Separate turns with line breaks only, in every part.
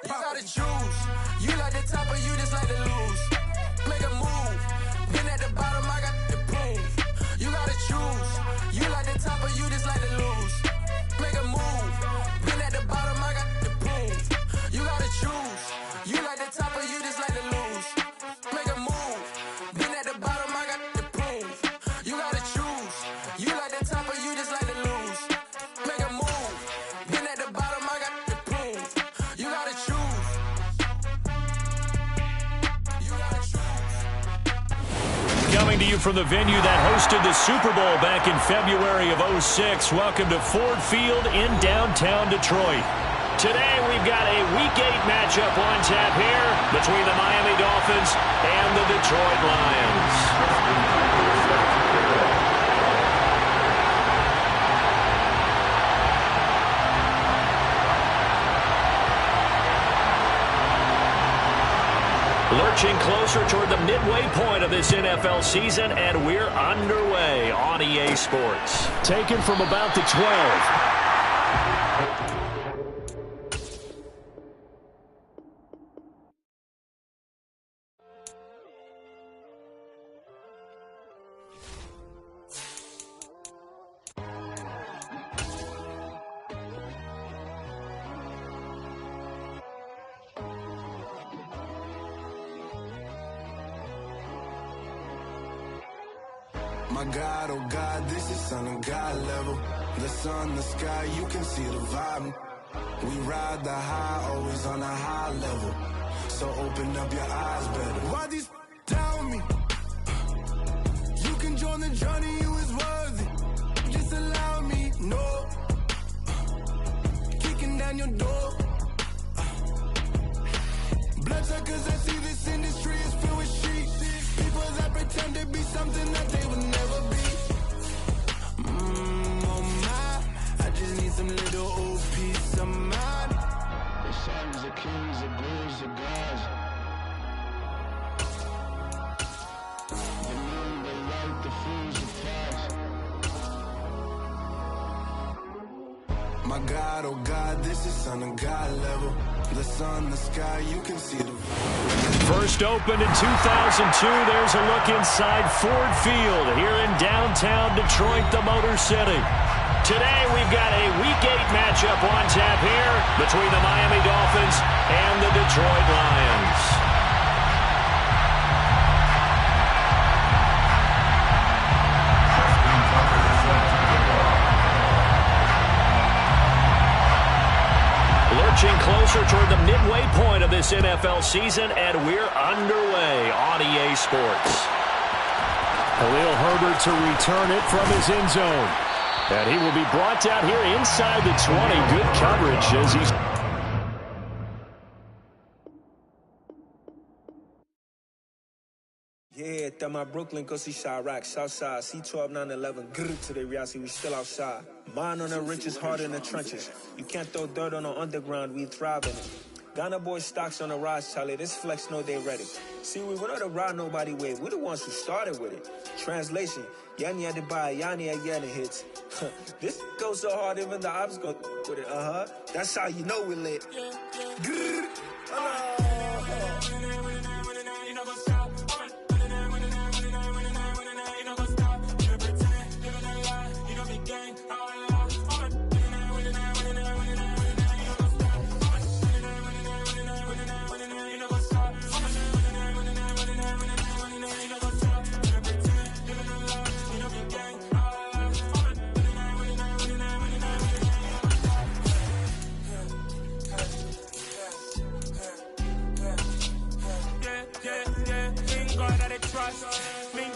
You gotta choose. You like the top or you just like to lose. Make a move. Been at the bottom, I got the proof. You gotta choose. You like the top or you just like to lose. Make a move. Been at the bottom, I got the proof. You gotta choose. You like the top or you just like to lose. Make a move. Been at the bottom, I got the proof. You gotta choose. You like the top or you just like to lose. Make a move. Been at the bottom, I got the proof. You gotta choose. You gotta choose.
Coming to you from the venue that hosted the Super Bowl back in February of '06. Welcome to Ford Field in downtown Detroit. Today we've got a Week 8 matchup on tap here between the Miami Dolphins and the Detroit Lions. Lurching closer toward the midway point of this NFL season, and we're underway on EA Sports. Taken from about the 12.
My God, oh God, this is Son of God level. The sun, the sky, you can see the vibe. We ride the high, always on a high level. So open up your eyes better. Why these tell me? You can join the journey, you is worthy. Just allow me, no. Kicking down your door. Bloodsuckers, I see this industry is filled with sheep. People that pretend to be something that they would never be. Oh my, I just need some little old peace of mind. The sons of kings, the boys of gods. The moon, the light, the fools, the facts. My God, oh God, this is Son of God level. The sun, the sky, you can see the
First opened in 2002. There's a look inside Ford Field here in downtown Detroit, the Motor City. Today we've got a Week 8 matchup on tap here between the Miami Dolphins and the Detroit Lions. Lurching closer toward the midway point of this NFL season, and we're underway on EA Sports. Khalil Herbert to return it from his end zone. And he will be brought down here inside the 20. Good coverage as he's...
Yeah, that my Brooklyn, go see Chirac, Southside, C12, 911, grrr, today we see we still outside. Mine on the riches, hard in the trenches. You can't throw dirt on the underground, we thrive in it. Ghana boys stocks on the rise, Charlie, this flex know they ready. See, we were not to ride nobody with, we're the ones who started with it. Translation, Yanni had to buy, Yanni had getting hits. This goes so hard, even the ops go with it, That's how you know we lit. Grrr,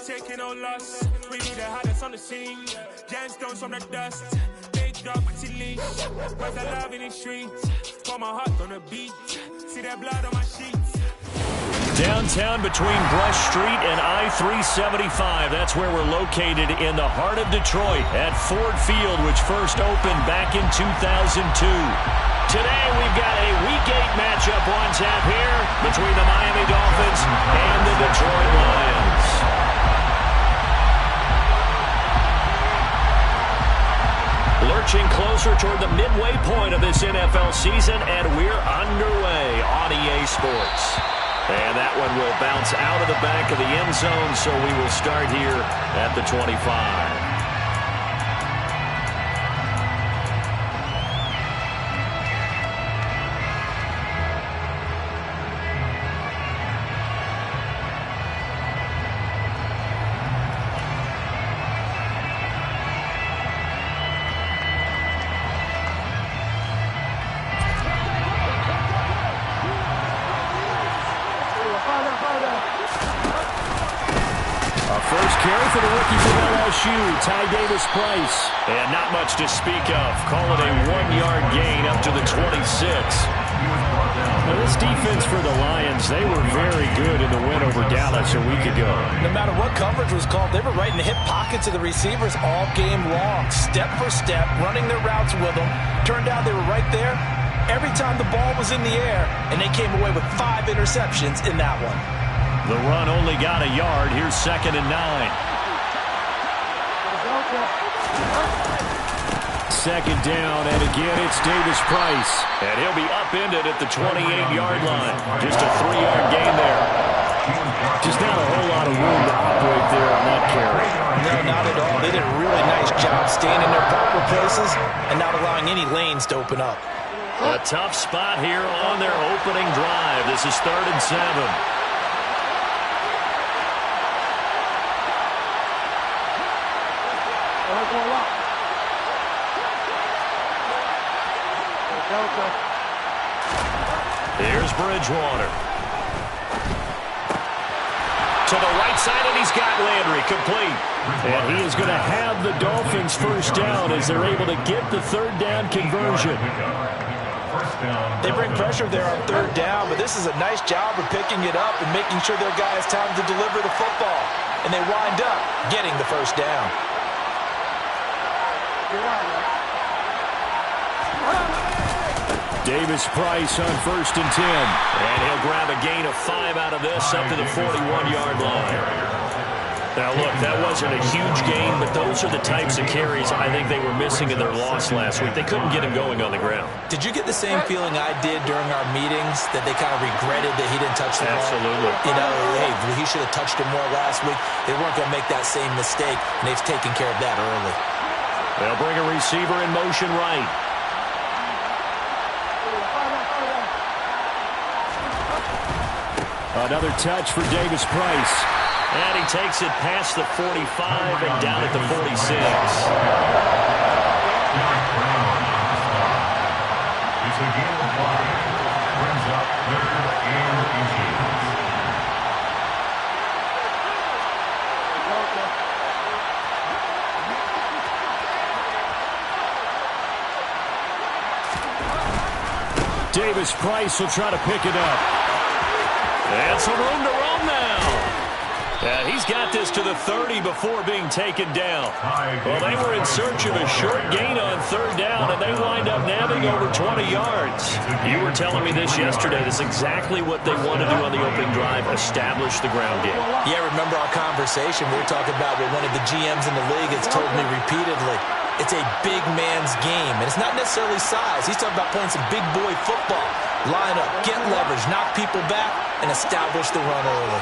taking no loss. We need the hottest on the scene. Gemstones from the dust. Big dog with your leash. Where's the love in the streets? Pour my heart on the beat. See that blood on my sheets.
Downtown between Brush Street and I-375. That's where we're located in the heart of Detroit at Ford Field, which first opened back in 2002. Today we've got a Week 8 matchup on tap here between the Miami Dolphins and the Detroit Lions. Lurching closer toward the midway point of this NFL season, and we're underway EA Sports. And that one will bounce out of the back of the end zone, so we will start here at the 25.
First carry for the rookie from LSU, Ty Davis-Price.
And not much to speak of. Call it a 1-yard gain up to the 26.
Now this defense for the Lions, they were very good in the win over Dallas a week ago.
No matter what coverage was called, they were right in the hip pockets of the receivers all game long. Step for step, running their routes with them. Turned out they were right there every time the ball was in the air, and they came away with 5 interceptions in that one.
The run only got a yard. Here's 2nd and 9.
Second down, and again it's Davis-Price.
And he'll be upended at the 28-yard line. Just a 3-yard gain there.
Just not a whole lot of room to operate there on that carry.
No, not at all. They did a really nice job staying in their proper places and not allowing any lanes to open up.
A tough spot here on their opening drive. This is 3rd and 7. Here's Bridgewater. To the right side, and he's got Landry complete.
And he is going to have the Dolphins first down as they're able to get the 3rd down conversion.
They bring pressure there on 3rd down, but this is a nice job of picking it up and making sure their guy has time to deliver the football. And they wind up getting the first down.
Davis-Price on 1st and 10.
And he'll grab a gain of 5 out of this up to the 41-yard line. Now, look, that wasn't a huge gain, but those are the types of carries I think they were missing in their loss last week. They couldn't get him going on the ground.
Did you get the same feeling I did during our meetings, that they kind of regretted that he didn't touch the ball?
Absolutely.
You know, hey, he should have touched it more last week. They weren't going to make that same mistake, and they've taken care of that early.
They'll bring a receiver in motion right.
Another touch for Davis-Price.
And he takes it past the 45 and down at the 46.
Davis-Price will try to pick it up.
And some room to roam now. And he's got this to the 30 before being taken down. Well, they were in search of a short gain on 3rd down, and they wind up nabbing over 20 yards. You were telling me this yesterday. That's exactly what they want to do on the opening drive, establish the ground game.
Yeah, remember our conversation? We were talking about what one of the GMs in the league has told me repeatedly. It's a big man's game, and it's not necessarily size. He's talking about playing some big boy football. Line up, get leverage, knock people back, and establish the run early.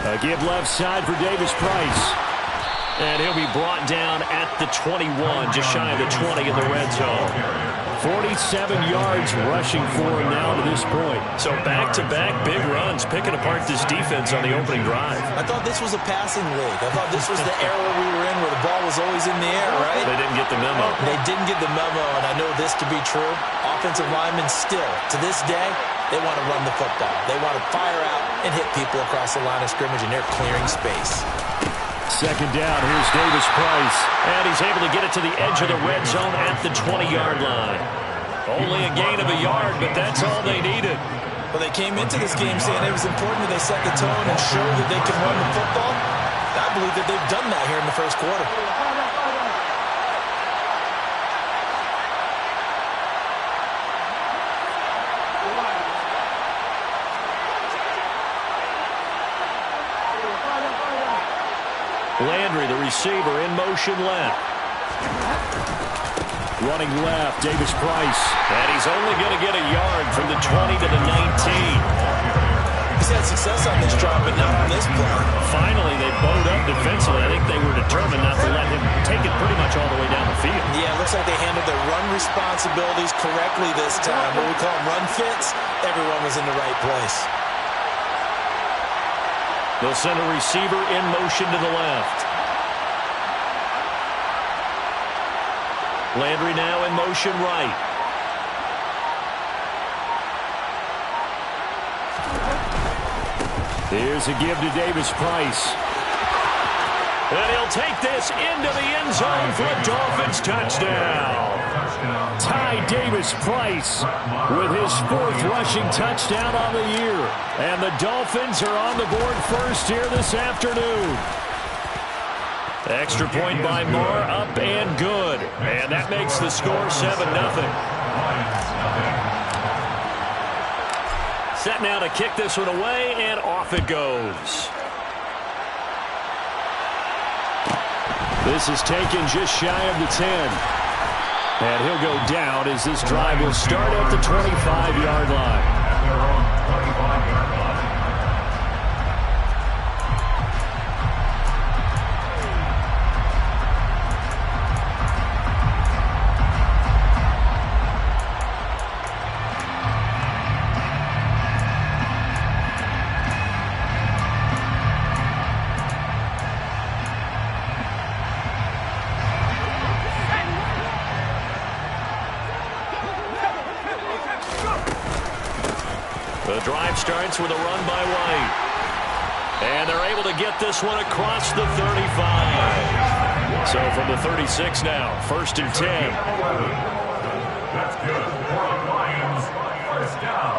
A give left side for Davis-Price.
And he'll be brought down at the 21, just shy of the 20 in the red zone.
47 yards rushing for him now to this point.
So back-to-back big runs, picking apart this defense on the opening drive.
I thought this was a passing league. I thought this was the era we were in where the ball was always in the air, right?
They didn't get the memo.
They didn't get the memo, and I know this to be true. Offensive linemen still, to this day, they want to run the football. They want to fire out and hit people across the line of scrimmage, and they're clearing space.
Second down, here's Davis-Price.
And he's able to get it to the edge of the red zone at the 20-yard line. Only a gain of a yard, but that's all they needed.
Well, they came into this game saying it was important that they set the tone and show that they can run the football. I believe that they've done that here in the first quarter.
Landry, the receiver, in motion left.
Running left, Davis Price.
And he's only going to get a yard from the 20 to the 19.
He's had success on this drive, but not on this play.
Finally, they bowed up defensively. I think they were determined not to let him take it pretty much all the way down the field.
Yeah, it looks like they handled their run responsibilities correctly this time. What we call them run fits, everyone was in the right place.
They'll send a receiver in motion to the left. Landry now in motion right.
Here's a give to Davis Price.
And he'll take this into the end zone for a Dolphins touchdown.
Ty Davis Price with his 4th rushing touchdown on the year.
And the Dolphins are on the board first here this afternoon. Extra point by Moore, up and good. And that makes the score 7-0. Set now to kick this one away, and off it goes.
This is taken just shy of the 10. And he'll go down as this drive will start at the 25-yard line.
The drive starts with a run by White. And they're able to get this one across the 35. So from the 36 now, 1st and 10.
That's good for the Lions. First down.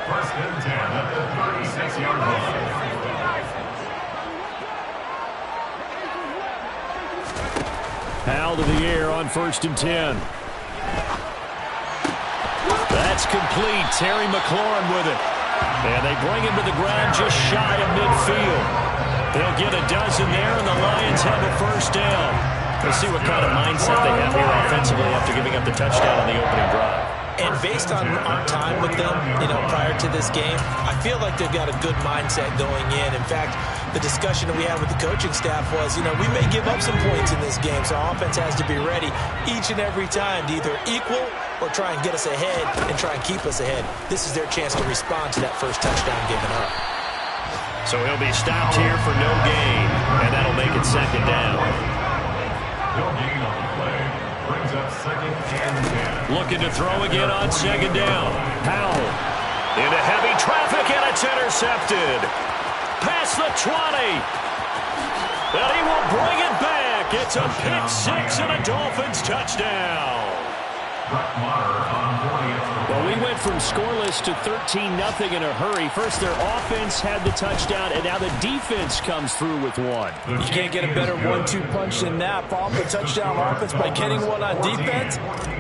1st and 10 at the 36-yard line.
Powell to the air on 1st and 10.
That's complete. Terry McLaurin with it. And they bring him to the ground just shy of midfield. They'll get a dozen there, and the Lions have a first down. Let's see what kind of mindset they have here offensively after giving up the touchdown on the opening drive.
And based on our time with them, prior to this game, I feel like they've got a good mindset going in. In fact, the discussion that we had with the coaching staff was, we may give up some points in this game, so our offense has to be ready each and every time to either equal or try and get us ahead and try and keep us ahead. This is their chance to respond to that first touchdown given up.
So he'll be stopped here for no gain, and that'll make it 2nd down.
No gain on the play. Brings up 2nd and 10.
Looking to throw again on 2nd down. Powell into heavy traffic, and it's intercepted. Past the 20. And he will bring it back. It's a pick 6 and a Dolphins touchdown.
Well, we went from scoreless to 13-0 in a hurry. First, their offense had the touchdown, and now the defense comes through with one.
You can't get a better 1-2 punch than that. Follow the touchdown offense by getting one on defense.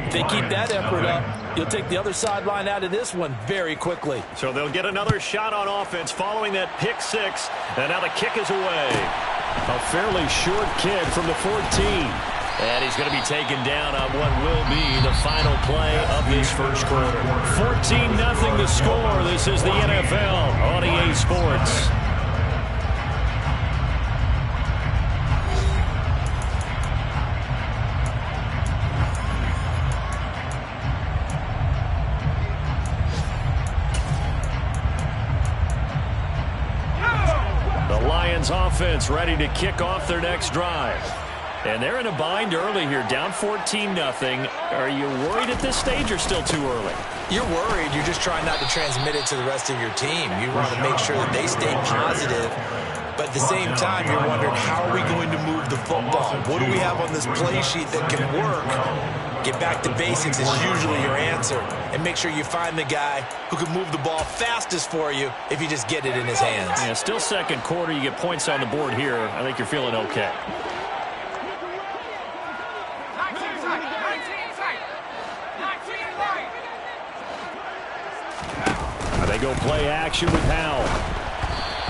If they keep that effort up, you'll take the other sideline out of this one very quickly.
So they'll get another shot on offense following that pick 6, and now the kick is away.
A fairly short kick from the 14.
And he's going to be taken down on what will be the final play of this first quarter.
14-0 the score. This is the NFL on EA Sports.
The Lions offense ready to kick off their next drive. And they're in a bind early here, down 14-0. Are you worried at this stage or still too early?
You're worried. You're just trying not to transmit it to the rest of your team. You want to make sure that they stay positive. But at the same time, you're wondering, how are we going to move the football? What do we have on this play sheet that can work? Get back to basics is usually your answer. And make sure you find the guy who can move the ball fastest for you if you just get it in his hands.
Yeah, still second quarter. You get points on the board here. I think you're feeling okay.
They go play action with Powell.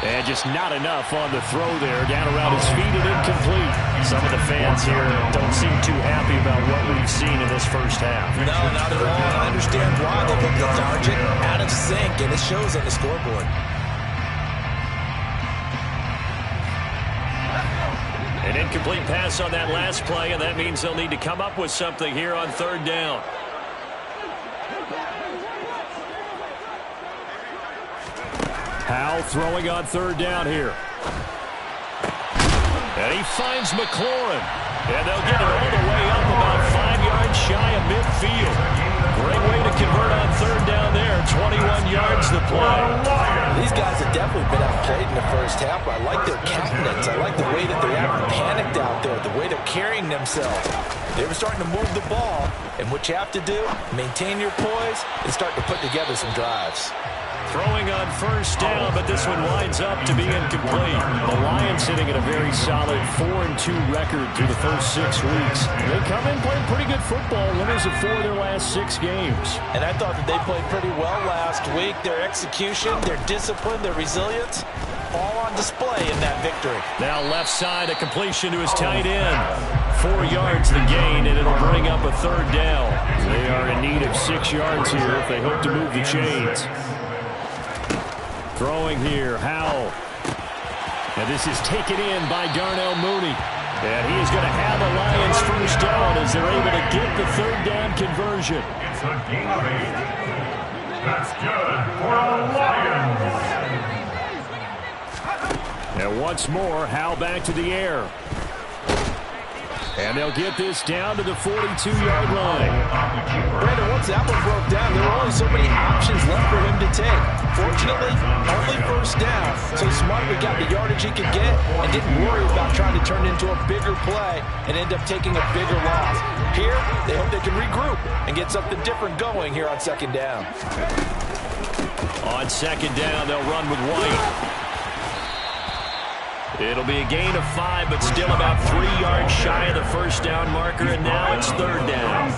And just not enough on the throw there. Down around his feet and incomplete. Some of the fans here don't seem too happy about what we've seen in this first half.
No, not at all. I understand why. They look lethargic, out of sync, and it shows on the scoreboard.
An incomplete pass on that last play, and that means they'll need to come up with something here on third down. Howell throwing on third down here. And he finds McLaurin. And they'll get it all the way up about 5 yards shy of midfield. Great way to convert on third down there. 21 yards the play.
These guys have definitely been outplayed in the first half. I like their countenance. I like the way that they haven't panicked out there, the way they're carrying themselves. They were starting to move the ball, and what you have to do, maintain your poise and start to put together some drives.
Throwing on first down, but this one winds up to be incomplete. The Lions sitting at a very solid 4-2 record through the first 6 weeks. They come in playing pretty good football, winners of 4 of their last 6 games.
And I thought that they played pretty well last week. Their execution, their discipline, their resilience, all on display in that victory.
Now left side, a completion to his tight end. 4 yards the gain, and it'll bring up a third down. They are in need of 6 yards here if they hope to move the chains. Throwing here, Howell. And this is taken in by Darnell Mooney. And he is going to have the Lions first down as they're able to get the third down conversion.
It's a gain of 8. That's good for the Lions.
And once more, Howell back to the air. And they'll get this down to the 42-yard line.
Brandon, once that one broke down, there were only so many options left for him to take. Fortunately, only first down. So Smartly got the yardage he could get and didn't worry about trying to turn it into a bigger play and end up taking a bigger loss. Here, they hope they can regroup and get something different going here on second down.
On second down, they'll run with White. It'll be a gain of 5, but still about 3 yards shy of the first down marker, and now it's third down.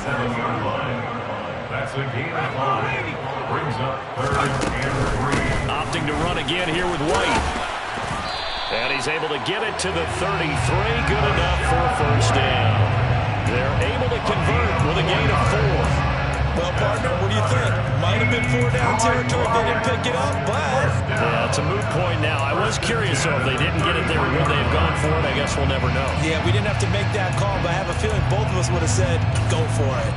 That's a gain of 5. Brings up third and 3.
Opting to run again here with White. And he's able to get it to the 33. Good enough for a first down. They're able to convert with a gain of 4.
Well, partner, what do you think? Might have been 4-down territory if they didn't pick it up, but...
Yeah, it's a moot point now. I was curious, so if they didn't get it there, would they have gone for it? I guess we'll never know.
Yeah, we didn't have to make that call, but I have a feeling both of us would have said, go for it.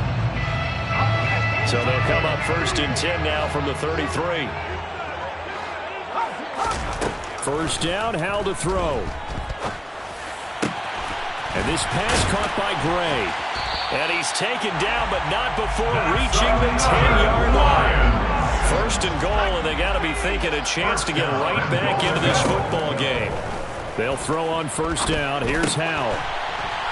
So they'll come up first and 10 now from the 33. First down, Howell to throw. And this pass caught by Gray. And he's taken down, but not before reaching the 10-yard line. First and goal, and they got to be thinking a chance to get right back into this football game. They'll throw on first down. Here's Howell.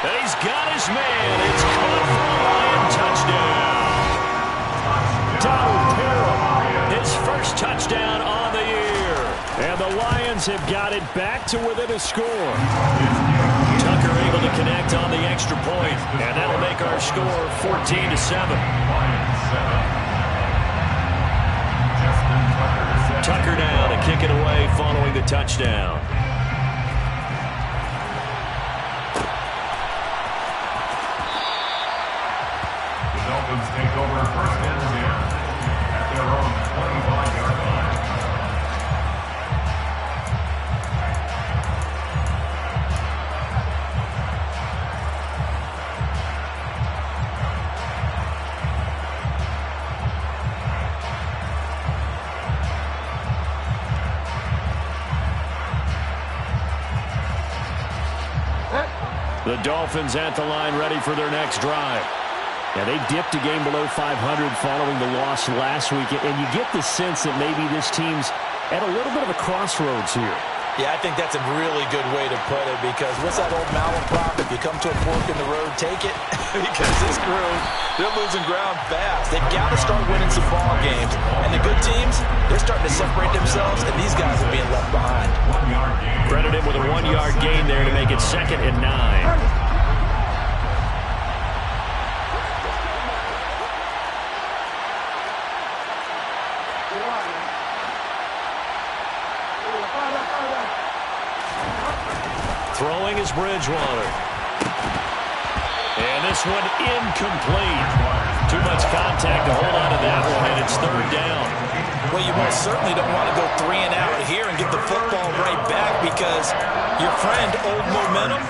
And he's got his man. It's caught for a Lion touchdown. Donald Parham, his first touchdown on the year. And the Lions have got it back to within a score. Tucker able to connect on the extra point, and that'll make our score 14-7. Tucker now to kick it away following the touchdown.
The Dolphins take over first and 10 at their own 25-yard line.
The Dolphins at the line ready for their next drive. Yeah, they dipped a game below 500 following the loss last week, and you get the sense that maybe this team's at a little bit of a crossroads here.
Yeah, I think that's a really good way to put it, because what's that old malaprop? If you come to a fork in the road, take it. Because this crew, they're losing ground fast. They've got to start winning some ball games. And the good teams, they're starting to separate themselves, and these guys are being left behind.
Credit him with a 1-yard gain there to make it 2nd and 9. is Bridgewater. And this one incomplete. Too much contact to hold on to that one, and it's third down.
Well, you most certainly don't want to go 3 and out here and get the football right back because your friend, Old Momentum,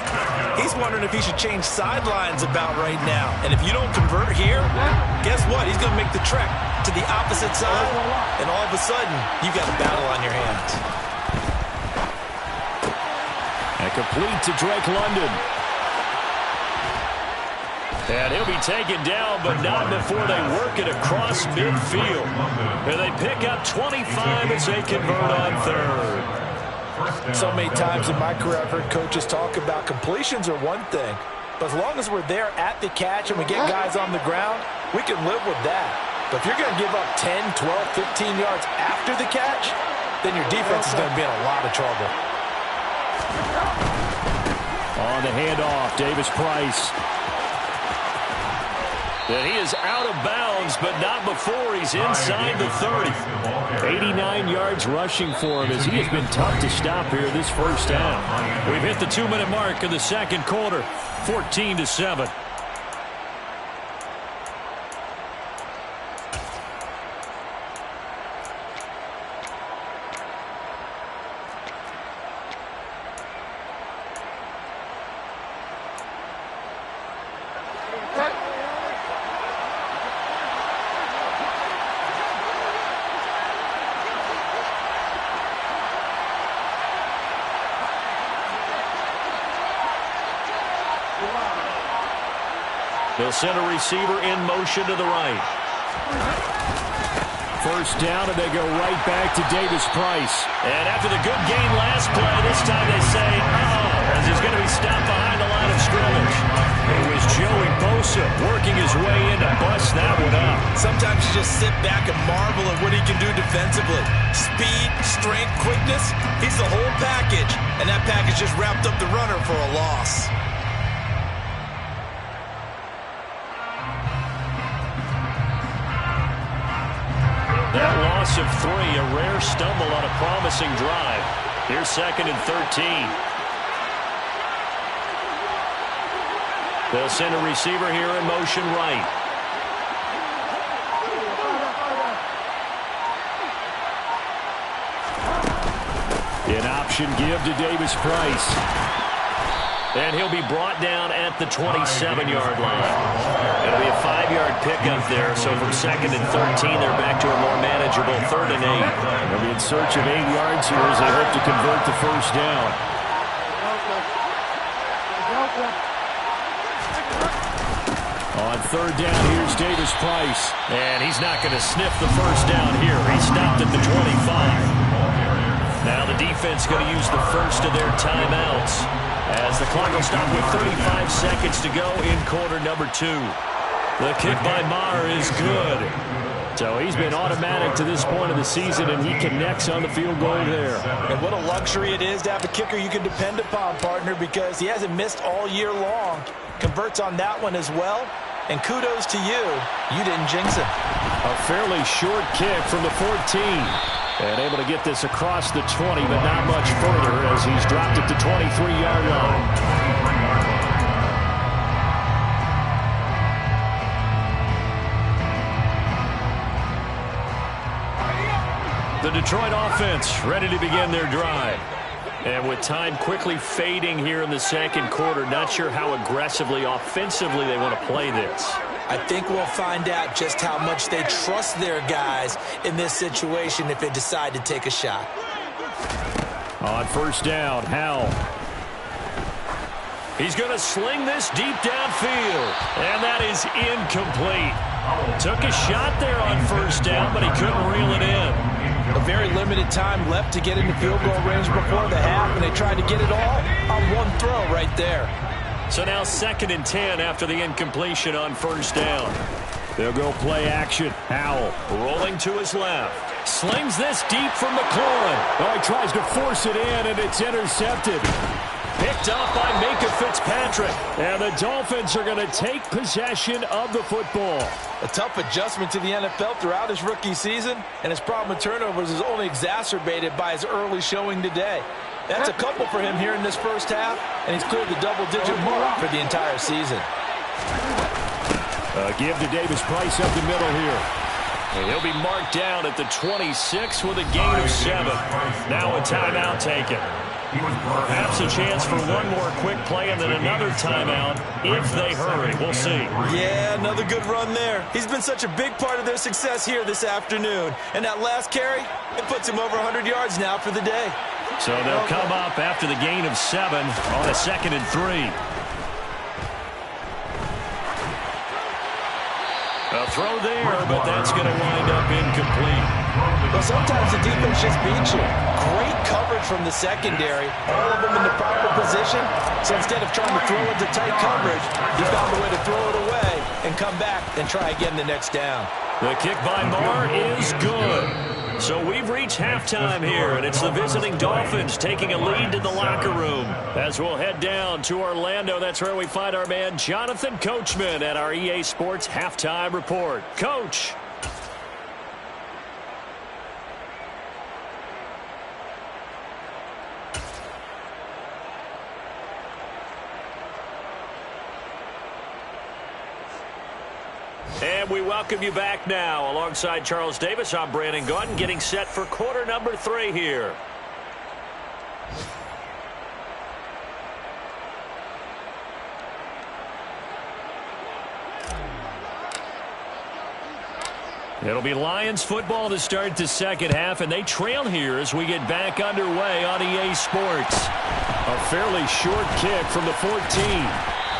he's wondering if he should change sidelines about right now. And if you don't convert here, guess what? He's going to make the trek to the opposite side, and all of a sudden, you've got a battle on your hands.
And complete to Drake London. And he'll be taken down, but not before they work it across midfield. And they pick up 25 as they convert on third.
So many times in my career, I've heard coaches talk about completions are one thing. But as long as we're there at the catch and we get guys on the ground, we can live with that. But if you're going to give up 10, 12, 15 yards after the catch, then your defense is going to be in a lot of trouble.
On the handoff, Davis Price. And he is out of bounds, but not before he's inside the 30. 89 yards rushing for him as he has been tough to stop here this first half. We've hit the 2-minute mark in the second quarter, 14-7. They'll send a receiver in motion to the right. First down, and they go right back to Davis Price. And after the good gain last play, this time they say, as he's going to be stopped behind the line of scrimmage. It was Joey Bosa working his way in to bust that one up.
Sometimes you just sit back and marvel at what he can do defensively. Speed, strength, quickness, he's the whole package. And that package just wrapped up the runner for a loss.
That loss of 3, a rare stumble on a promising drive. Here's 2nd and 13. They'll send a receiver here in motion right. An option give to Davis Price. And he'll be brought down at the 27-yard line. It'll be a 5-yard pickup there, so from 2nd and 13, they're back to a more manageable 3rd and 8. They'll be in search of 8 yards here as they hope to convert the first down. On 3rd down, here's Davis Price. And he's not going to sniff the first down here. He stopped at the 25. Now the defense going to use the first of their timeouts, as the clock will stop with 35 seconds to go in quarter number 2. The kick by Maher is good. So he's been automatic to this point of the season, and he connects on the field goal there.
And what a luxury it is to have a kicker you can depend upon, partner, because he hasn't missed all year long. Converts on that one as well. And kudos to you. You didn't jinx it.
A fairly short kick from the 14. And able to get this across the 20, but not much further as he's dropped it to 23-yard line. The Detroit offense ready to begin their drive. And with time quickly fading here in the second quarter, not sure how aggressively, offensively they want to play this.
I think we'll find out just how much they trust their guys in this situation if they decide to take a shot.
On first down, Howell. He's going to sling this deep downfield, and that is incomplete. Took a shot there on first down, but he couldn't reel it in.
A very limited time left to get into field goal range before the half, and they tried to get it all on one throw right there.
So now 2nd and 10 after the incompletion on first down. They'll go play action. Howell rolling to his left. Slings this deep from McLaurin. Oh, he tries to force it in, and it's intercepted. Picked up by Minkah Fitzpatrick. And the Dolphins are going to take possession of the football.
A tough adjustment to the NFL throughout his rookie season, and his problem with turnovers is only exacerbated by his early showing today.
That's a couple for him here in this first half, and he's cleared the double-digit mark for the entire season.
Give to Davis Price up the middle here.
And he'll be marked down at the 26 with a gain of 7. Now a timeout taken. Perhaps a chance for one more quick play and then another timeout if they hurry. We'll see.
Yeah, another good run there. He's been such a big part of their success here this afternoon. And that last carry, it puts him over 100 yards now for the day.
So they'll come up after the gain of 7 on a 2nd and 3. A throw there, but that's going to wind up incomplete.
Well, sometimes the defense just beats you. Great coverage from the secondary. All of them in the proper position. So instead of trying to throw into tight coverage, he found a way to throw it away and come back and try again the next down.
The kick by Marr is good. So we've reached halftime here, and it's the visiting Dolphins taking a lead to the locker room. As we'll head down to Orlando, that's where we find our man Jonathan Coachman at our EA Sports Halftime Report. Coach. And we welcome you back now. Alongside Charles Davis, I'm Brandon Gaudin, getting set for quarter number 3 here. It'll be Lions football to start the second half, and they trail here as we get back underway on EA Sports.
A fairly short kick from the 14.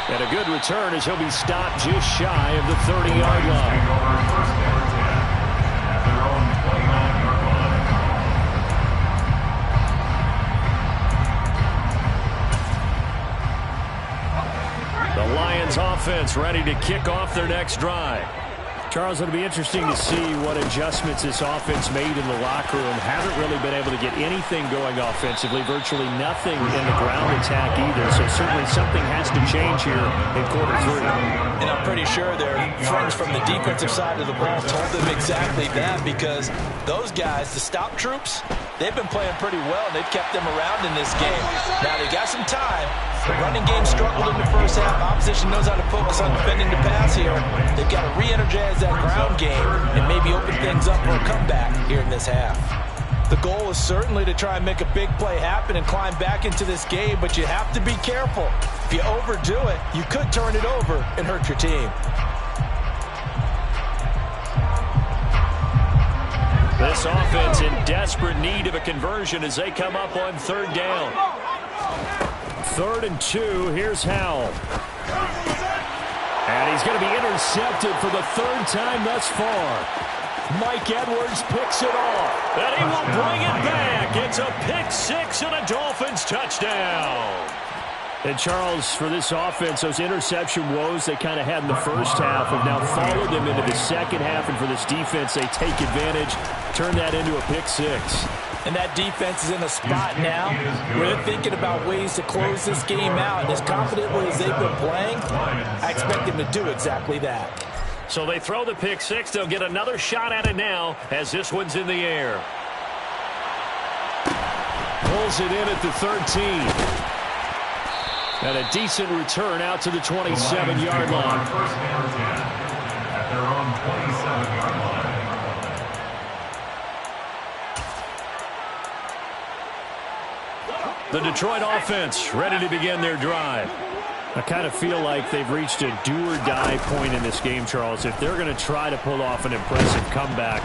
And a good return as he'll be stopped just shy of the 30-yard line.
The Lions offense ready to kick off their next drive.
Charles, it'll be interesting to see what adjustments this offense made in the locker room. Haven't really been able to get anything going offensively, virtually nothing in the ground attack either. So certainly something has to change here in quarter 3.
And I'm pretty sure their friends from the defensive side of the ball told them exactly that, because those guys, the stop troops, they've been playing pretty well, and they've kept them around in this game. Now they got some time. The running game struggled in the first half. Opposition knows how to focus on defending the pass here. They've got to re-energize that ground game and maybe open things up for a comeback here in this half. The goal is certainly to try and make a big play happen and climb back into this game, but you have to be careful. If you overdo it, you could turn it over and hurt your team.
This offense in desperate need of a conversion as they come up on 3rd down.
3rd and 2. Here's Howell. And he's going to be intercepted for the 3rd time thus far. Mike Edwards picks it off.
And he will bring it back. It's a pick 6 and a Dolphins touchdown.
And Charles, for this offense, those interception woes they kind of had in the first half have now followed them into the second half. And for this defense, they take advantage, turn that into a pick 6.
And that defense is in a spot now where they're thinking about ways to close this game out. And as confidently as they've been playing, I expect them to do exactly that.
So they throw the pick 6. They'll get another shot at it now as this one's in the air.
Pulls it in at the 13. And a decent return out to the 27-yard line.
First down and 10 at their own 27-yard line.
The Detroit offense ready to begin their drive.
I kind of feel like they've reached a do-or-die point in this game, Charles. If they're going to try to pull off an impressive comeback,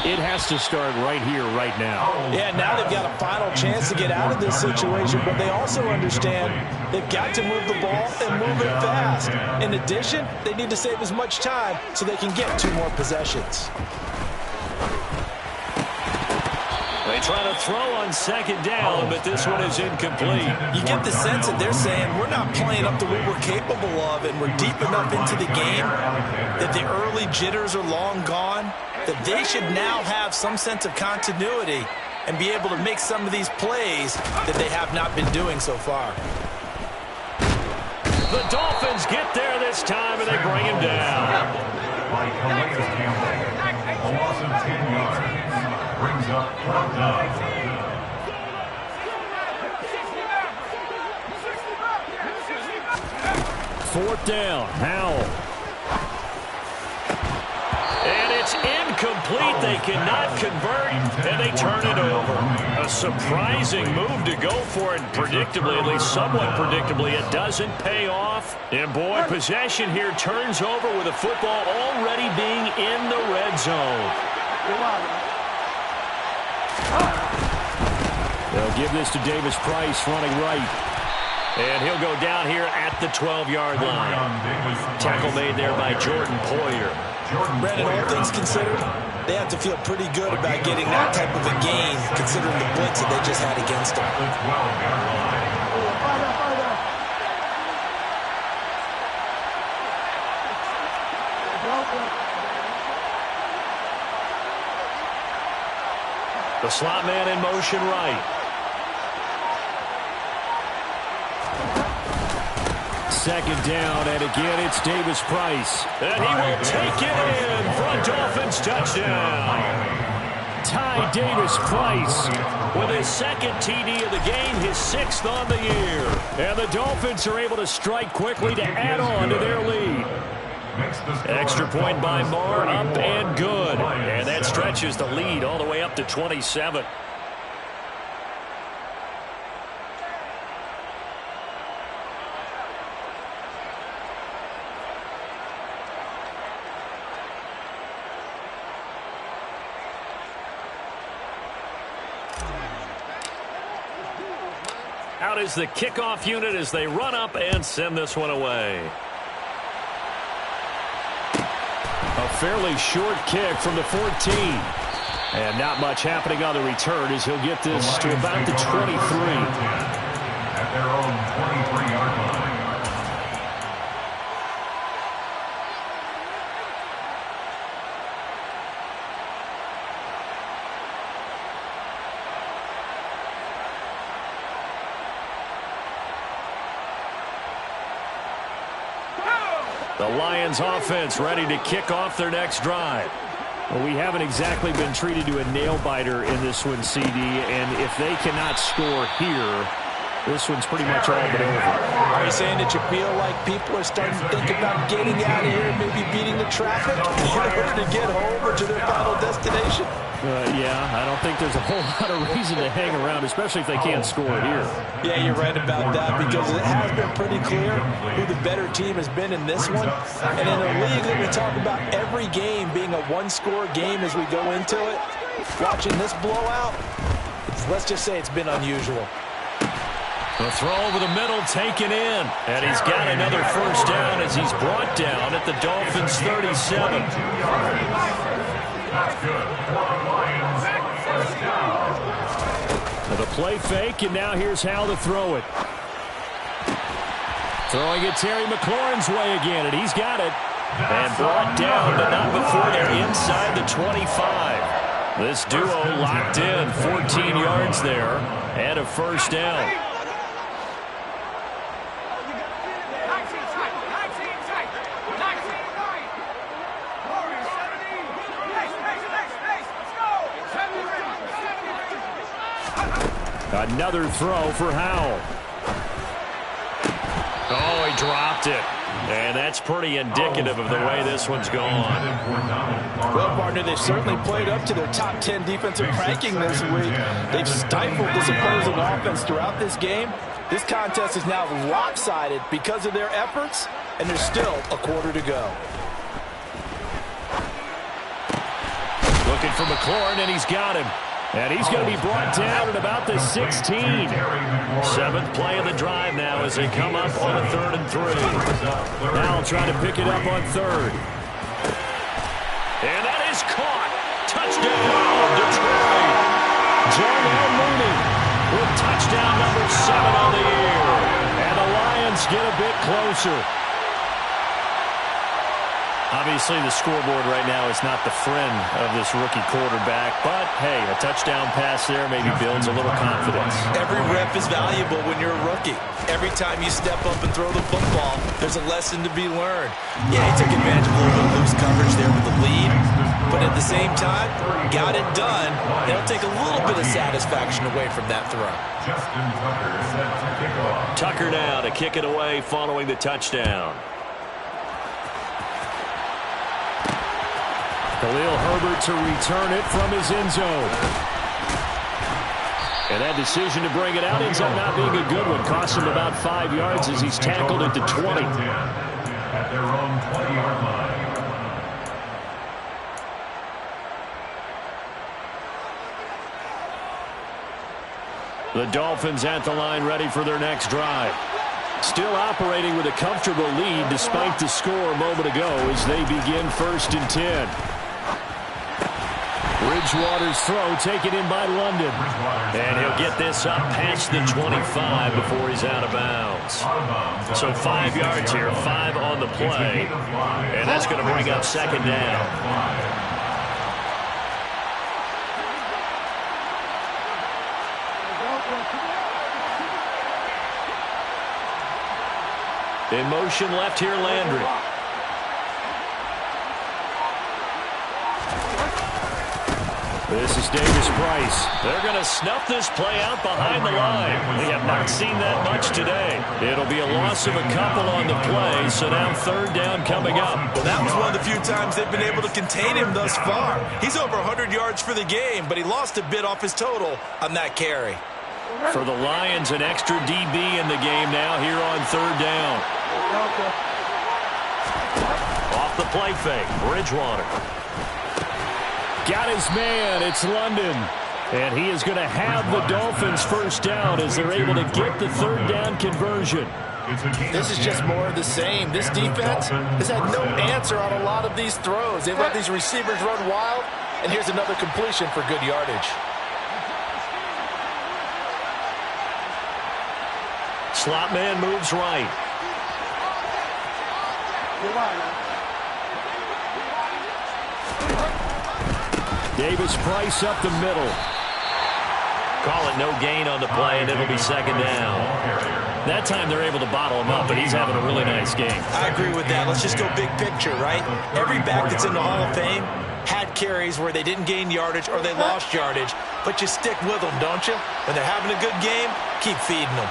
it has to start right here, right now.
Yeah, now they've got a final chance to get out of this situation, but they also understand they've got to move the ball and move it fast. In addition, they need to save as much time so they can get 2 more possessions.
They try to throw on 2nd down, but this one is incomplete.
You get the sense that they're saying we're not playing up to what we're capable of, and we're deep enough into the game that the early jitters are long gone, that they should now have some sense of continuity and be able to make some of these plays that they have not been doing so far.
The Dolphins get there this time, and they bring him down.
Like Calais Campbell, a loss of 10 yards, brings up 4th down.
4th down. Howell.
And it's incomplete. They cannot convert, and they turn it over. A surprising move to go for it. Predictably, at least somewhat predictably, it doesn't pay off. And, boy, possession here turns over with the football already being in the red zone.
They'll give this to Davis Price running right.
And he'll go down here at the 12-yard line. Tackle made there by Jordan Poyer.
Brandon, all things considered, they have to feel pretty good about getting that type of a gain, considering the blitz that they just had against them.
The slot man in motion right.
2nd down, and again it's Davis Price.
And he will take it in for a Dolphins touchdown.
Ty Davis Price
with his 2nd TD of the game, his 6th on the year.
And the Dolphins are able to strike quickly to add on to their lead.
Extra point by Moore, up and good. And that stretches the lead all the way up to 27. Out is the kickoff unit as they run up and send this one away.
A fairly short kick from the 14. And not much happening on the return as he'll get this to about the 23.
At their own 23-yard line.
The Lions offense ready to kick off their next drive.
Well, we haven't exactly been treated to a nail-biter in this one, CD, and if they cannot score here, this one's pretty much all but over.
Are you saying that you feel like people are starting to think about getting out of here and maybe beating the traffic in order to get home or to their final destination?
Yeah, I don't think there's a whole lot of reason to hang around, especially if they can't score here.
Yeah, you're right about that because it has been pretty clear who the better team has been in this one. And in a league that we talk about every game being a one-score game as we go into it, watching this blowout, let's just say it's been unusual.
The throw over the middle taken in. And he's got another first down as he's brought down at the Dolphins' 37.
That's good for the Lions. First down.
The play fake, and now here's how to throw it. Throwing it Terry McLaurin's way again, and he's got it.
And brought down, but not before they're inside the 25. This duo locked in, 14 yards there, and a first down.
Another throw for Howell.
Oh, he dropped it. And that's pretty indicative of the way this one's gone.
Well, partner, they've certainly played up to their top 10 defensive ranking this week. They've stifled this opposing offense throughout this game. This contest is now lopsided because of their efforts, and there's still a quarter to go.
Looking for McLaurin, and he's got him.
And he's going to be brought down at about the 16.
7th play of the drive now as they come up on a 3rd and 3.
Now trying to pick it up on 3rd.
And that is caught. Touchdown, Detroit.
Darnell Mooney
with touchdown number 7 on the year.
And the Lions get a bit closer.
Obviously, the scoreboard right now is not the friend of this rookie quarterback, but, hey, a touchdown pass there maybe builds a little confidence.
Every rep is valuable when you're a rookie. Every time you step up and throw the football, there's a lesson to be learned. Yeah, he took advantage of a little bit of loose coverage there with the lead, but at the the same time, got it done. It'll take a little bit of satisfaction away from that throw.
Justin Tucker set to kick off.
Tucker now to kick it away following the touchdown.
Khalil Herbert to return it from his end zone. And that decision to bring it out ends up not being a good one. Cost him about 5 yards as he's tackled at the 20.
At their own 20-yard line.
The Dolphins at the line ready for their next drive. Still operating with a comfortable lead despite the score a moment ago as they begin 1st and 10. Bridgewater's throw taken in by London.
And he'll get this up past the 25 before he's out of bounds. So 5 yards here, 5 on the play. And that's going to bring up 2nd down. In motion left here, Landry.
This is Davis Price.
They're going to snuff this play out behind the line. We have not seen that much today. It'll be a loss of a couple on the play, so now 3rd down coming up.
Well, that was one of the few times they've been able to contain him thus far. He's over 100 yards for the game, but he lost a bit off his total on that carry.
For the Lions, an extra DB in the game now here on 3rd down. Off the play fake, Bridgewater.
Got his man. It's London. And he is going to have the Dolphins 1st down as they're able to get the 3rd down conversion.
This is just more of the same. This defense has had no answer on a lot of these throws. They've let these receivers run wild, and here's another completion for good yardage.
Slot man moves right.
Davis Price up the middle.
Call it no gain on the play, and it'll be 2nd down. That time they're able to bottle him up, but he's having a really nice game.
I agree with that. Let's just go big picture, right? Every back that's in the Hall of Fame had carries where they didn't gain yardage or they lost yardage, but you stick with them, don't you? When they're having a good game, keep feeding them.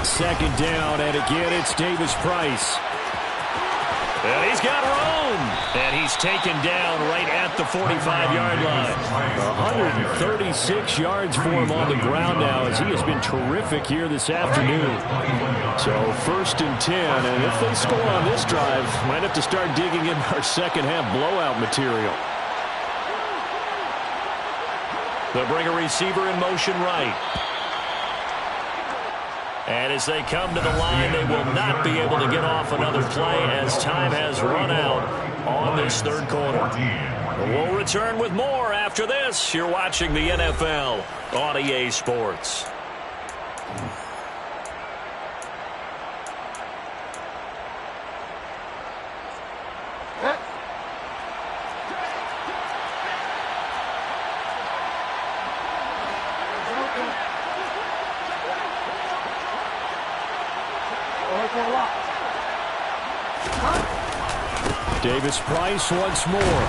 Second down, and again it's Davis Price.
And he's got room. And he's taken down right at the 45-yard line.
136 yards for him on the ground now as he has been terrific here this afternoon. So 1st and 10, and if they score on this drive, might have to start digging in our second half blowout material.
They'll bring a receiver in motion right. And as they come to the line, they will not be able to get off another play as time has run out on this 3rd quarter. We'll return with more after this. You're watching the NFL on EA Sports.
Davis Price once more.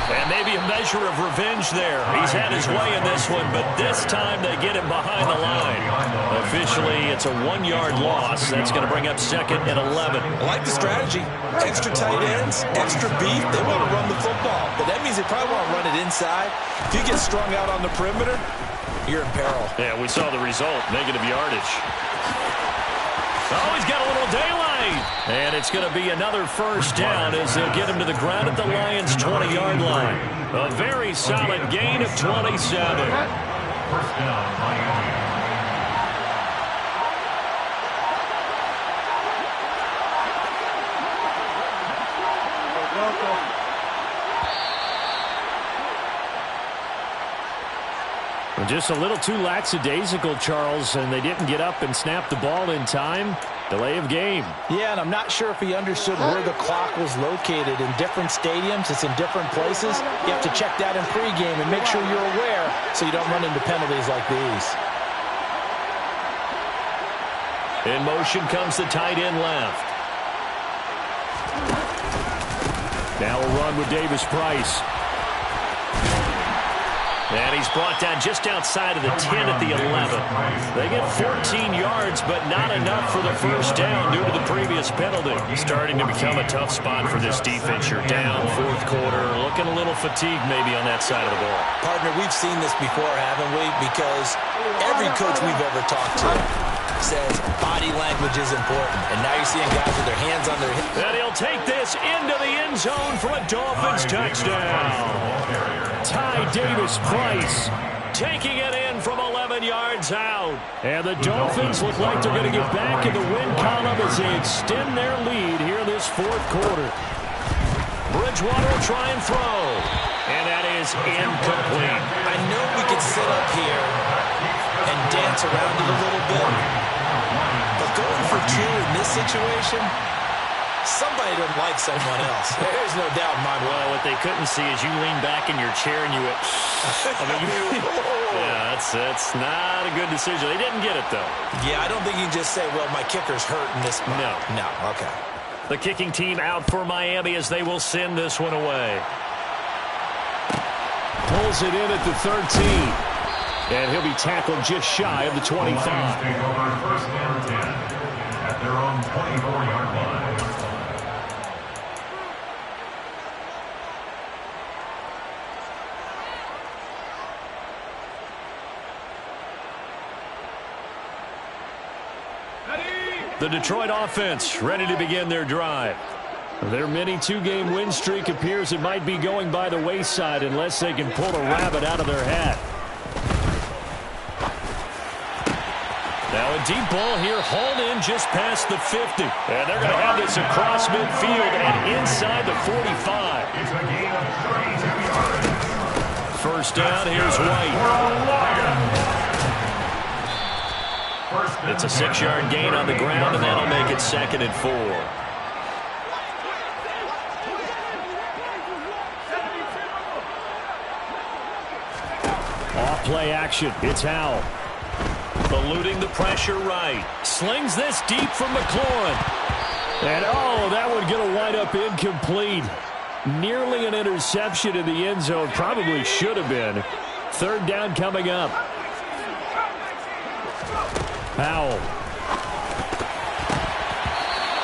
And maybe a measure of revenge there. He's had his way in this one, but this time they get him behind the line. Officially, it's a 1-yard loss. That's going to bring up 2nd and 11.
I like the strategy. Extra tight ends, extra beef. They want to run the football, but that means they probably want to run it inside. If you get strung out on the perimeter, you're in peril.
Yeah, we saw the result, negative yardage. Oh, he's got a little daylight. And it's going to be another 1st down as they'll get him to the ground at the Lions' 20-yard line. A very solid gain of 27.
1st down, Miami.
Just a little too lackadaisical, Charles, and they didn't get up and snap the ball in time. Delay of game.
Yeah, and I'm not sure if he understood where the clock was located. In different stadiums, it's in different places. You have to check that in pregame and make sure you're aware so you don't run into penalties like these.
In motion comes the tight end left.
Now a run with Davis Price.
And he's brought down just outside of the 10 at the 11. They get 14 yards, but not enough for the first down due to the previous penalty. Starting to become a tough spot for this defense. You're down fourth quarter, looking a little fatigued maybe on that side of the ball.
Partner, we've seen this before, haven't we? Because every coach we've ever talked to says body language is important. And now you're seeing guys with their hands on their hips.
And he'll take this into the end zone for a Dolphins touchdown.
Ty Davis Price
taking it in from 11 yards out.
And the Dolphins look like they're going to get back in the win column as they extend their lead here in this fourth quarter.
Bridgewater will try and throw. And that is incomplete.
I know we could sit up here and dance around it a little bit, but going for two in this situation, somebody doesn't like someone else. There's no doubt in my mind.
Well, what they couldn't see is you lean back in your chair and you went, yeah, that's not a good decision. They didn't get it, though.
Yeah, I don't think you can just say, well, my kicker's hurt in this spot. No, okay.
The kicking team out for Miami as they will send this one away.
Pulls it in at the 13. And he'll be tackled just shy of the 25.
Take over first and 10 at their own 24-yard line.
The Detroit offense ready to begin their drive.
Their mini two-game win streak appears it might be going by the wayside unless they can pull a rabbit out of their hat.
Now a deep ball here, hauled in just past the 50. And they're going to have this across midfield and inside the 45.
It's a gain of 32 yards.
First down, here's White. It's a 6-yard gain on the ground, and that'll make it 2nd and 4.
Off-play action. It's Howell.
Eluding the pressure right. Slings this deep from McLaurin.
And, that one going to wind up incomplete. Nearly an interception in the end zone. Probably should have been. Third down coming up. Howell.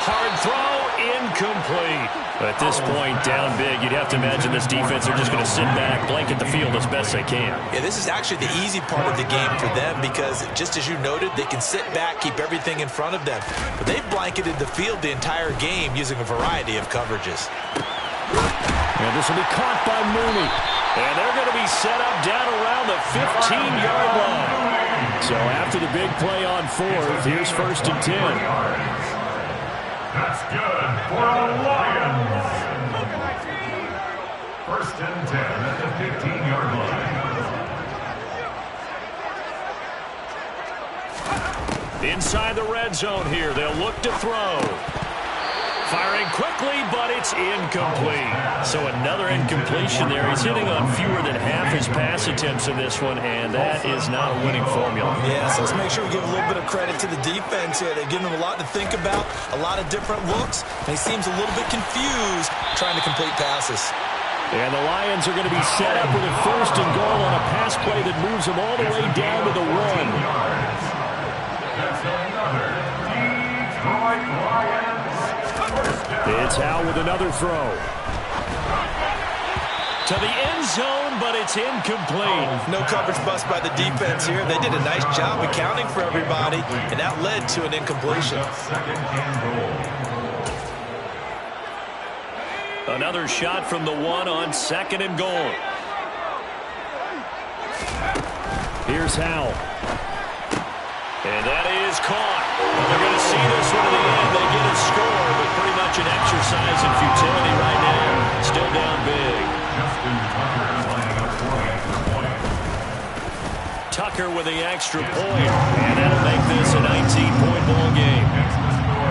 Hard throw, incomplete. At this point, down big, you'd have to imagine this defense are just going to sit back, blanket the field as best they can.
Yeah, this is actually the easy part of the game for them because, just as you noted, they can sit back, keep everything in front of them. But they've blanketed the field the entire game using a variety of coverages.
And this will be caught by Mooney.
And they're going to be set up down around the 15-yard line.
So after the big play on fourth, here's 1st and 10.
That's good for the Lions. 1st and 10 at the 15-yard line.
Inside the red zone here, they'll look to throw. Firing quickly, but it's incomplete. So another incompletion there. He's hitting on fewer than half his pass attempts in this one, and that is not a winning formula.
Yeah, so let's make sure we give a little bit of credit to the defense here. They're giving him a lot to think about, a lot of different looks, and he seems a little bit confused trying to complete passes.
And the Lions are going to be set up with a 1st and goal on a pass play that moves them all the way down to the 1.
That's another Detroit Lions.
It's Howell with another throw.
To the end zone, but it's incomplete.
No coverage bust by the defense here. They did a nice job accounting for everybody, and that led to an incompletion.
2nd and goal.
Another shot from the 1 on 2nd and goal.
Here's Howell.
And that is caught. They're going to see this one to the end. They get a score, but pretty much an exercise in futility right now. Still down big.
Justin Tucker lining up for the extra point.
Tucker with the extra point. And that'll make this a 19-point ball game.
Next to score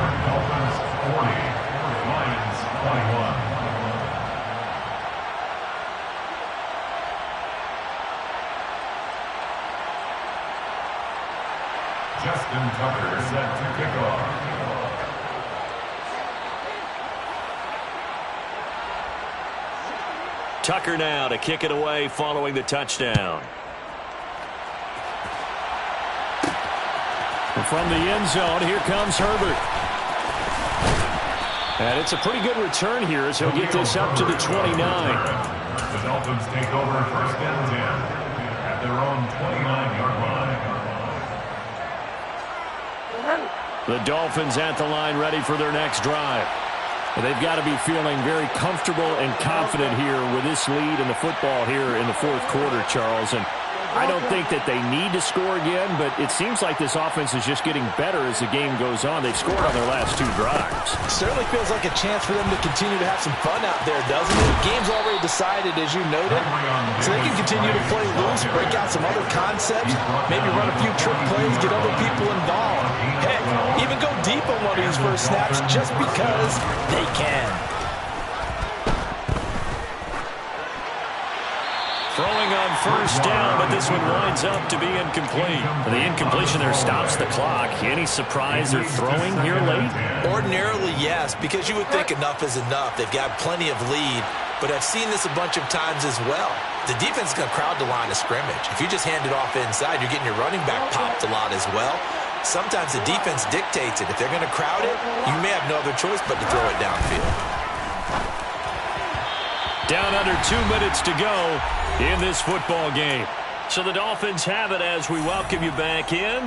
Justin Tucker set to kick off.
Tucker now to kick it away following the touchdown.
And from the end zone, here comes Herbert. And it's a pretty good return here as he'll get this up to the 29.
The Dolphins take over 1st and 10 at their own 29-yard line.
The Dolphins at the line ready for their next drive. They've got to be feeling very comfortable and confident here with this lead in the football here in the fourth quarter, Charles. And I don't think that they need to score again, but it seems like this offense is just getting better as the game goes on. They've scored on their last 2 drives.
Certainly feels like a chance for them to continue to have some fun out there, doesn't it? The game's already decided, as you noted, so they can continue to play loose, break out some other concepts, maybe run a few trick plays, get other people involved. Heck, even go deep on one of these first snaps just because they can.
Throwing on first down, but this one winds up to be incomplete. The incompletion there stops the clock. Any surprise they're throwing here late?
Ordinarily, yes, because you would think enough is enough. They've got plenty of lead, but I've seen this a bunch of times as well. The defense is going to crowd the line of scrimmage. If you just hand it off inside, you're getting your running back popped a lot as well. Sometimes the defense dictates it. If they're going to crowd it, you may have no other choice but to throw it downfield.
Down under 2 minutes to go in this football game. So the Dolphins have it as we welcome you back in.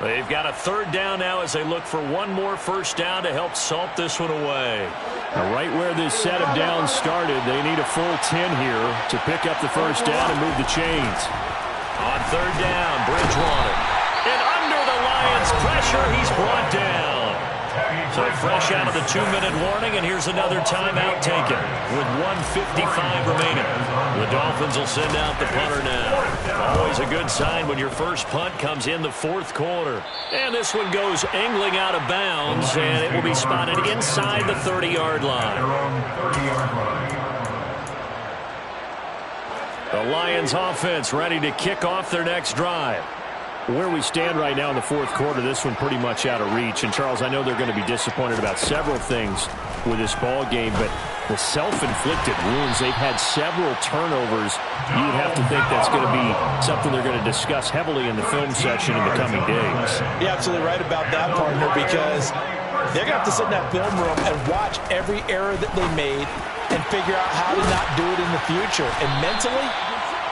They've got a 3rd down now as they look for one more first down to help salt this one away.
Now, right where this set of downs started, they need a full 10 here to pick up the first down and move the chains.
On 3rd down, Bridgewater. And under the Lions' pressure, he's brought down. So fresh out of the 2-minute warning, and here's another timeout taken with 1:55 remaining. The Dolphins will send out the punter now. Always a good sign when your first punt comes in the 4th quarter. And this one goes angling out of bounds, and it will be spotted inside the 30-yard line. The Lions offense ready to kick off their next drive. Where we stand right now in the 4th quarter, this one pretty much out of reach. And, Charles, I know they're going to be disappointed about several things with this ball game, but the self-inflicted wounds, they've had several turnovers. You would have to think that's going to be something they're going to discuss heavily in the film section in the coming days.
You're absolutely right about that, partner, because they're going to have to sit in that film room and watch every error that they made and figure out how to not do it in the future. And mentally,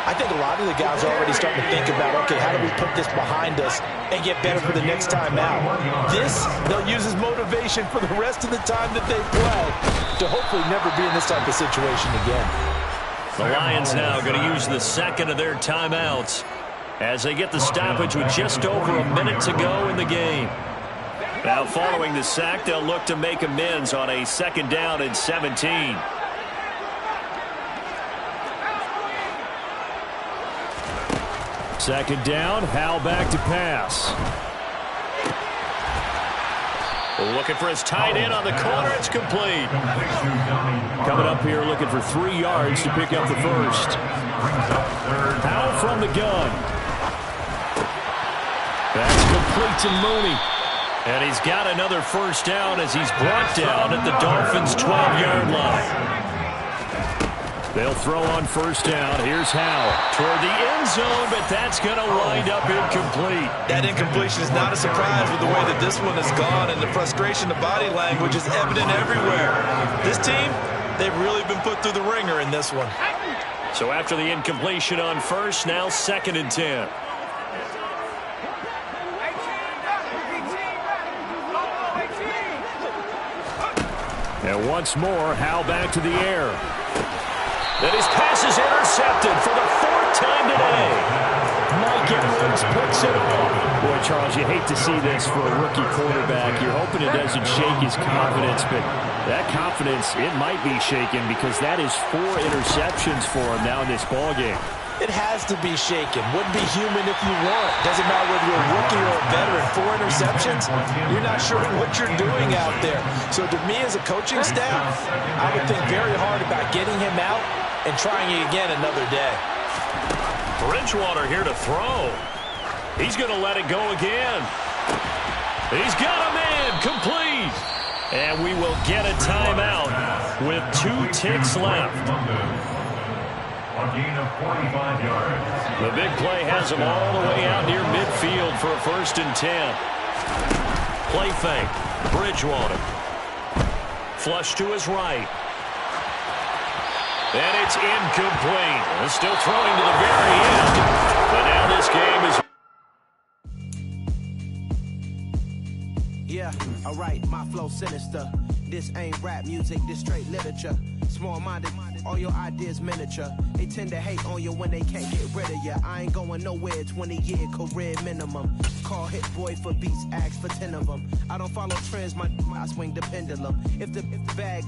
I think a lot of the guys are already starting to think about, okay, how do we put this behind us and get better for the next time out? This, they'll use as motivation for the rest of the time that they play to hopefully never be in this type of situation again.
The Lions now going to use the 2nd of their timeouts as they get the stoppage with just over a minute to go in the game. Now following the sack, they'll look to make amends on a 2nd down and 17.
Second down, Howell back to pass.
Looking for his tight end on the corner. It's complete.
Coming up here looking for 3 yards to pick up the first. Howell from the gun. That's complete to Mooney.
And he's got another first down as he's brought down at the Dolphins' 12-yard line.
They'll throw on first down. Here's Howell.
Toward the end zone, but that's going to wind up incomplete.
That incompletion is not a surprise with the way that this one has gone, and the frustration of body language is evident everywhere. This team, they've really been put through the ringer in this one.
So after the incompletion on first, now 2nd and 10.
And once more, Howell back to the air.
And his pass is intercepted for the 4th time today.
Mike Edwards puts it off. Boy, Charles, you hate to see this for a rookie quarterback. You're hoping it doesn't shake his confidence, but that confidence, it might be shaken because that is 4 interceptions for him now in this ballgame.
It has to be shaken. Wouldn't be human if you weren't. Doesn't matter whether you're a rookie or a veteran. 4 interceptions, you're not sure what you're doing out there. So to me as a coaching staff, I would think very hard about getting him out and trying it again another day.
Bridgewater here to throw. He's going to let it go again. He's got a man, complete. And we will get a timeout with 2 ticks left.
A gain of 45 yards.
The big play has him all the way out near midfield for a 1st and 10. Play fake. Bridgewater. Flush to his right. And it's incomplete. Still throwing to the very end. But now this game is...
Yeah, alright, my flow sinister. This ain't rap music, this straight literature. Small-minded, all your ideas miniature. They tend to hate on you when they can't get rid of you. I ain't going nowhere, 20-year career minimum. Call Hit Boy for beats, ask for 10 of them. I don't follow trends, I swing the pendulum. If the bag